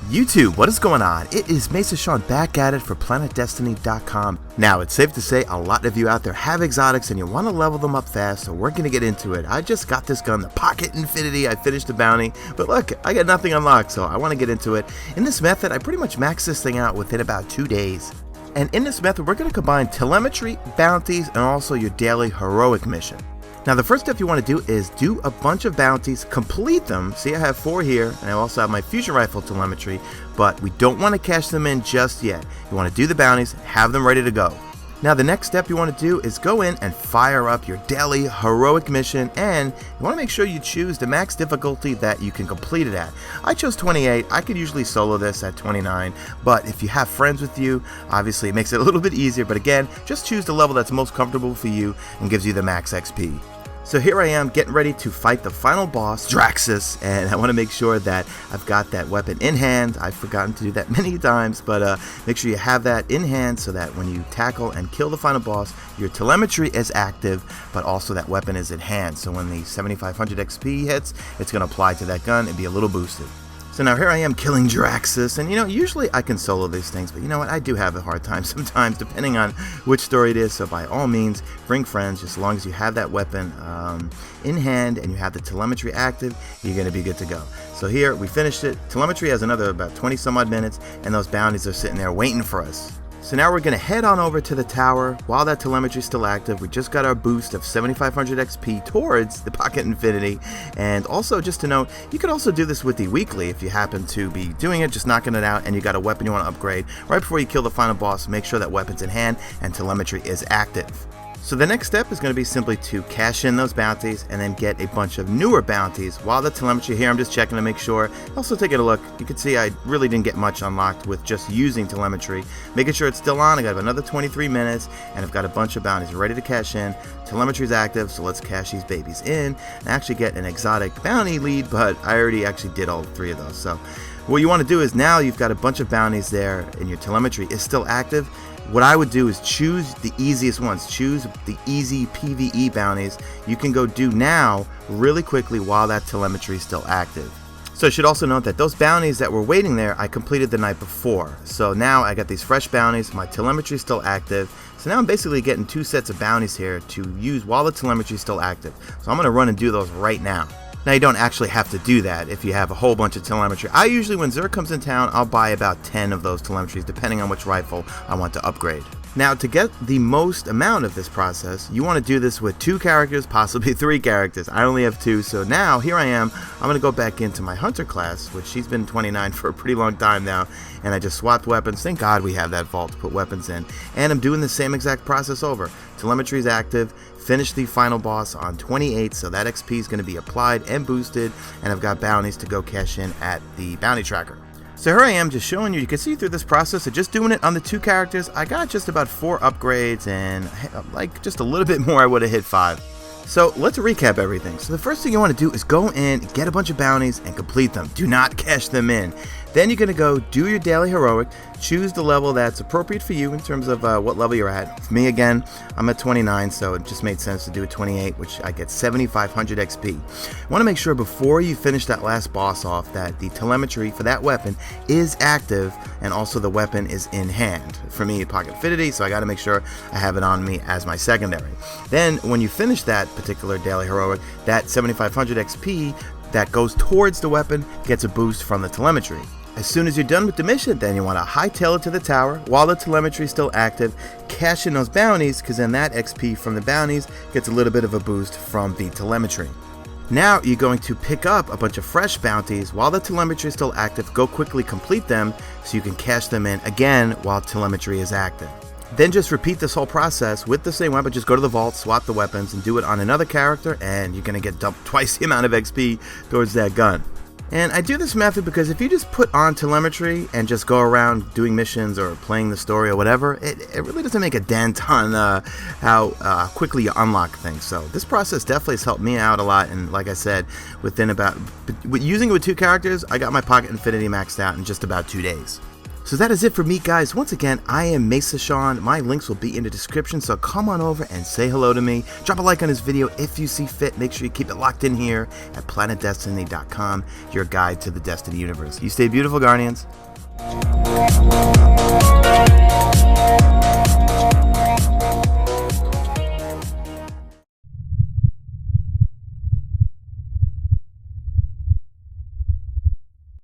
YouTube, what is going on? It is Mesa Sean back at it for PlanetDestiny.com. Now, it's safe to say a lot of you out there have exotics and you want to level them up fast, so we're going to get into it. I just got this gun, the Pocket Infinity. I finished the bounty, but look, I got nothing unlocked, so I want to get into it. In this method, I pretty much maxed this thing out within about 2 days. And in this method, we're going to combine telemetry, bounties, and also your daily heroic mission. Now, the first step you want to do is do a bunch of bounties, complete them. See, I have 4 here, and I also have my fusion rifle telemetry, but we don't want to cash them in just yet. You want to do the bounties, have them ready to go. Now, the next step you want to do is go in and fire up your daily heroic mission, and you want to make sure you choose the max difficulty that you can complete it at. I chose 28. I could usually solo this at 29, but if you have friends with you, obviously it makes it a little bit easier, but again, just choose the level that's most comfortable for you and gives you the max XP. So here I am getting ready to fight the final boss, Draxus, and I want to make sure that I've got that weapon in hand. I've forgotten to do that many times, but make sure you have that in hand so that when you tackle and kill the final boss, your telemetry is active, but also that weapon is in hand. So when the 7500 XP hits, it's going to apply to that gun and be a little boosted. So now here I am killing Draxus, and usually I can solo these things, but you know what, I do have a hard time sometimes depending on which story it is, so by all means, bring friends. Just as long as you have that weapon in hand and you have the telemetry active, you're going to be good to go. So here, we finished it. Telemetry has another about 20 some odd minutes, and those bounties are sitting there waiting for us. So now we're going to head on over to the tower while that telemetry is still active. We just got our boost of 7500 XP towards the Pocket Infinity. And also, just to note, you could also do this with the weekly if you happen to be doing it, just knocking it out, and you got a weapon you want to upgrade. Right before you kill the final boss, make sure that weapon's in hand and telemetry is active. So the next step is going to be simply to cash in those bounties and then get a bunch of newer bounties. While the telemetry here, I'm just checking to make sure. Also taking a look, you can see I really didn't get much unlocked with just using telemetry. Making sure it's still on, I got another 23 minutes and I've got a bunch of bounties ready to cash in. Telemetry's active, so let's cash these babies in and actually get an exotic bounty lead, but I already actually did all 3 of those. So what you want to do is now you've got a bunch of bounties there and your telemetry is still active. What I would do is choose the easiest ones. Choose the easy PvE bounties you can go do now really quickly while that telemetry is still active. So I should also note that those bounties that were waiting there, I completed the night before. So now I got these fresh bounties, my telemetry is still active. So now I'm basically getting 2 sets of bounties here to use while the telemetry is still active. So I'm going to run and do those right now. Now, you don't actually have to do that if you have a whole bunch of telemetry. I usually, when Zerg comes in town, I'll buy about 10 of those telemetries, depending on which rifle I want to upgrade. Now, to get the most amount of this process, you want to do this with 2 characters, possibly 3 characters. I only have 2, so now, here I am. I'm going to go back into my Hunter class, which she's been 29 for a pretty long time now, and I just swapped weapons. Thank God we have that vault to put weapons in. And I'm doing the same exact process over. Telemetry is active. Finish the final boss on 28, so that XP is going to be applied and boosted, and I've got bounties to go cash in at the bounty tracker. So here I am just showing you can see through this process of just doing it on the 2 characters. I got just about 4 upgrades, and like just a little bit more I would have hit 5. So let's recap everything. So the first thing you want to do is go in, get a bunch of bounties, and complete them. Do not cash them in. Then you're going to go do your daily heroic, choose the level that's appropriate for you in terms of what level you're at. For me, again, I'm at 29, so it just made sense to do a 28, which I get 7,500 XP. You want to make sure before you finish that last boss off that the telemetry for that weapon is active and also the weapon is in hand. For me, Pocket Infinity, so I got to make sure I have it on me as my secondary. Then when you finish that particular daily heroic, that 7,500 XP that goes towards the weapon gets a boost from the telemetry. As soon as you're done with the mission, then you want to hightail it to the tower while the telemetry is still active, cash in those bounties, because then that XP from the bounties gets a little bit of a boost from the telemetry. Now you're going to pick up a bunch of fresh bounties while the telemetry is still active, go quickly complete them so you can cash them in again while telemetry is active. Then just repeat this whole process with the same weapon. Just go to the vault, swap the weapons, and do it on another character, and you're going to get twice the amount of XP towards that gun. And I do this method because if you just put on telemetry and just go around doing missions or playing the story or whatever, it really doesn't make a dent on how quickly you unlock things. So this process definitely has helped me out a lot. And like I said, using it with 2 characters, I got my Pocket Infinity maxed out in just about 2 days. So that is it for me, guys. Once again, I am Mesa Sean. My links will be in the description, so come on over and say hello to me. Drop a like on this video if you see fit. Make sure you keep it locked in here at PlanetDestiny.com, your guide to the Destiny universe. You stay beautiful, Guardians.